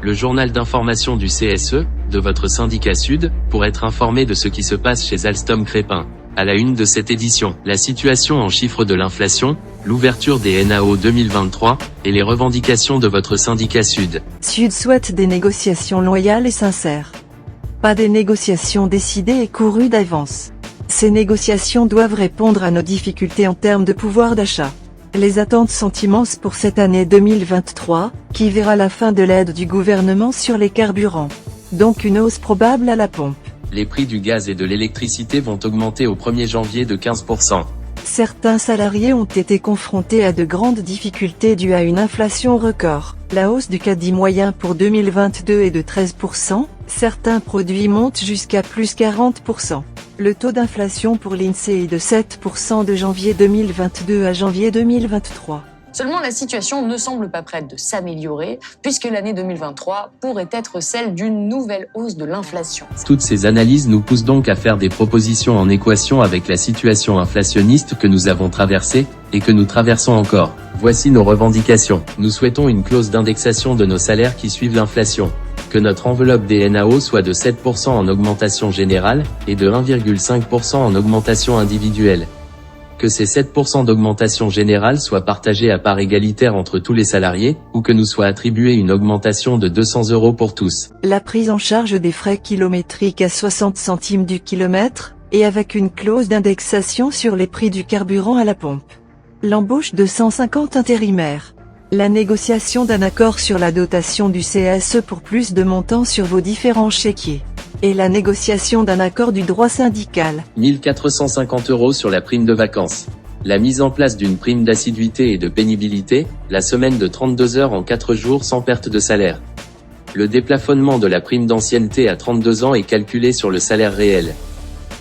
le journal d'information du CSE, de votre syndicat Sud, pour être informé de ce qui se passe chez Alstom Crépin. À la une de cette édition, la situation en chiffres de l'inflation, l'ouverture des NAO 2023, et les revendications de votre syndicat Sud. Sud souhaite des négociations loyales et sincères. Pas des négociations décidées et courues d'avance. Ces négociations doivent répondre à nos difficultés en termes de pouvoir d'achat. Les attentes sont immenses pour cette année 2023, qui verra la fin de l'aide du gouvernement sur les carburants. Donc une hausse probable à la pompe. Les prix du gaz et de l'électricité vont augmenter au 1er janvier de 15%. Certains salariés ont été confrontés à de grandes difficultés dues à une inflation record. La hausse du caddie moyen pour 2022 est de 13%, certains produits montent jusqu'à plus 40%. Le taux d'inflation pour l'INSEE est de 7% de janvier 2022 à janvier 2023. Seulement, la situation ne semble pas prête de s'améliorer, puisque l'année 2023 pourrait être celle d'une nouvelle hausse de l'inflation. Toutes ces analyses nous poussent donc à faire des propositions en équation avec la situation inflationniste que nous avons traversée, et que nous traversons encore. Voici nos revendications. Nous souhaitons une clause d'indexation de nos salaires qui suivent l'inflation. Que notre enveloppe des NAO soit de 7% en augmentation générale, et de 1,5% en augmentation individuelle. Que ces 7% d'augmentation générale soient partagés à part égalitaire entre tous les salariés, ou que nous soit attribuée une augmentation de 200 € pour tous. La prise en charge des frais kilométriques à 60 centimes du kilomètre, et avec une clause d'indexation sur les prix du carburant à la pompe. L'embauche de 150 intérimaires. La négociation d'un accord sur la dotation du CSE pour plus de montants sur vos différents chéquiers. Et la négociation d'un accord du droit syndical. 1450 € sur la prime de vacances. La mise en place d'une prime d'assiduité et de pénibilité, la semaine de 32 heures en 4 jours sans perte de salaire. Le déplafonnement de la prime d'ancienneté à 32 ans est calculé sur le salaire réel.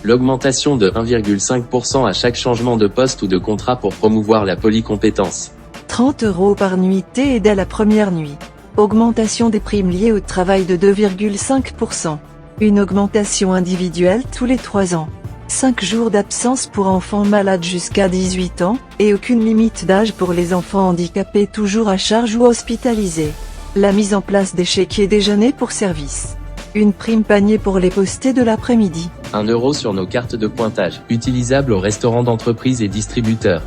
L'augmentation de 1,5% à chaque changement de poste ou de contrat pour promouvoir la polycompétence. 30 € par nuitée et dès la première nuit. Augmentation des primes liées au travail de 2,5%. Une augmentation individuelle tous les 3 ans. 5 jours d'absence pour enfants malades jusqu'à 18 ans, et aucune limite d'âge pour les enfants handicapés toujours à charge ou hospitalisés. La mise en place des chéquiers déjeuner pour service. Une prime panier pour les postés de l'après-midi. 1 € sur nos cartes de pointage, utilisables aux restaurants d'entreprise et distributeurs.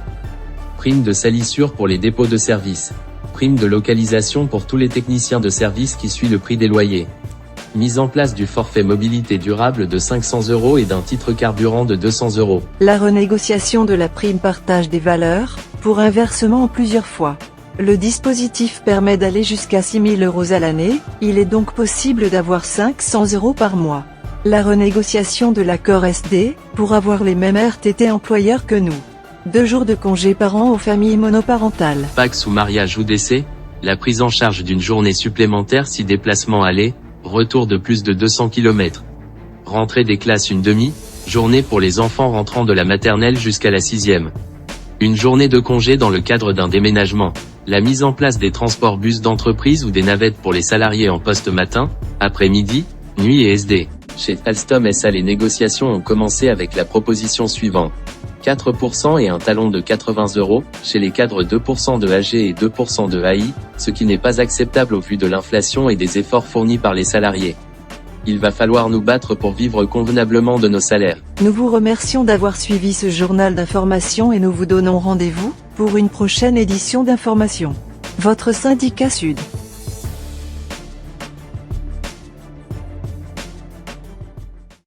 Prime de salissure pour les dépôts de services. Prime de localisation pour tous les techniciens de service qui suit le prix des loyers. Mise en place du forfait mobilité durable de 500 € et d'un titre carburant de 200 €. La renégociation de la prime partage des valeurs, pour un versement en plusieurs fois. Le dispositif permet d'aller jusqu'à 6 000 € à l'année, il est donc possible d'avoir 500 € par mois. La renégociation de l'accord SD, pour avoir les mêmes RTT employeurs que nous. 2 jours de congé par an aux familles monoparentales. Pax ou mariage ou décès, la prise en charge d'une journée supplémentaire si déplacement aller, retour de plus de 200 km. Rentrée des classes une demi-journée pour les enfants rentrant de la maternelle jusqu'à la 6e. Une journée de congé dans le cadre d'un déménagement. La mise en place des transports bus d'entreprise ou des navettes pour les salariés en poste matin, après-midi, nuit et SD. Chez Alstom SA, les négociations ont commencé avec la proposition suivante. 4% et un talon de 80 €, chez les cadres 2% de AG et 2% de AI, ce qui n'est pas acceptable au vu de l'inflation et des efforts fournis par les salariés. Il va falloir nous battre pour vivre convenablement de nos salaires. Nous vous remercions d'avoir suivi ce journal d'information et nous vous donnons rendez-vous pour une prochaine édition d'information. Votre syndicat Sud.